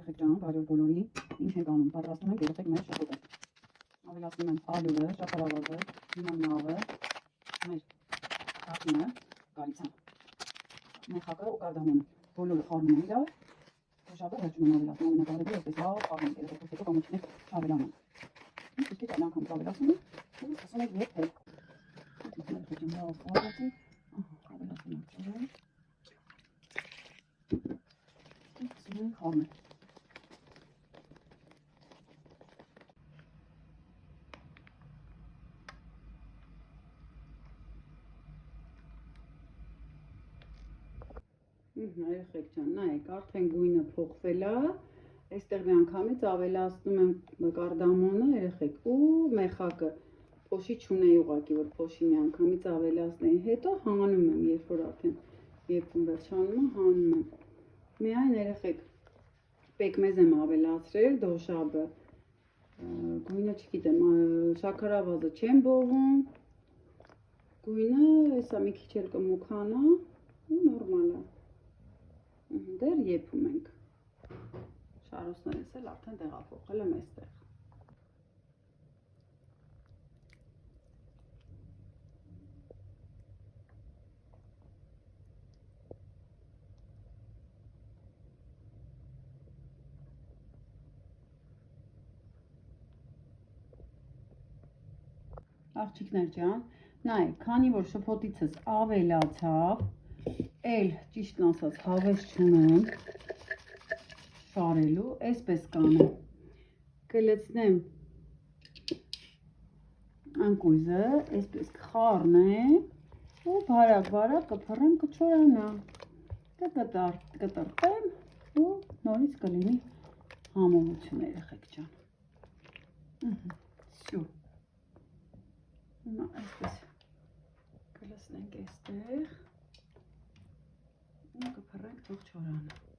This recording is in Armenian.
Երեխեք ջան, բարև բոլորին, ինչ ենք անում, պատրաստում ենք երեխեք մեր շփոթը։ Ավելացնում եմ ալյուրը, շաքարավազը, լիմոննավը, մեր կաթնը, գալիցան, մեխակը ու կարդամոնը։ Բոլորը խառնում եմ իրար, դոշաբը վերջում եմ ավելացնում, ամենակարևորը այսպես լավ խառնում եք երեխեք, հետո կամոչին եք չավելանում։ Իսկ քիչ այլ անգամ ավելացնում եք ու ասում եք եփել։ Երեխեք ջան, լավ ավելացի, ավելացնում եմ ջրը։ Սուրեն խառնում եմ։ Երեխեք ջան, նայեք, արդեն գույնը փոխվել է, այստեղ միանգամից ավելացնում եմ կարդամոնը, երեխեք, ու մեխակը, փոշի չունեի ուղղակի, որ փոշի միանգամից ավելացնեի, հետո հանում եմ, երբ որ արդեն եփում վերջանում է, հանում եմ։ Միայն երեխեք, պեկմեզ եմ ավելացրել, դոշաբը, գույնը չգիտեմ, շաքարավազը չեմ բովում, գույնը հեսա մի քիչ էլ կմուքանա ու նորմալ է։ Դեռ եփում ենք, շարուսներս էլ արդեն տեղափոխել եմ այստեղ։ Աղջիկներ ջան, նայեք, քանի որ շփոթիցս ավելացավ, էլ ճիշտն ասած հավես չունեմ շարելու, այսպես կանեմ, կլցնեմ անկույզը, այսպես կխառնեմ ու բարակ կփռեմ, կչորանա, կտրտեմ ու նորից կլինի համովություն երեխեք ջան։ Всё։ Հիմա այսպես կլցնենք այստեղ ու կփռենք թող չորանա։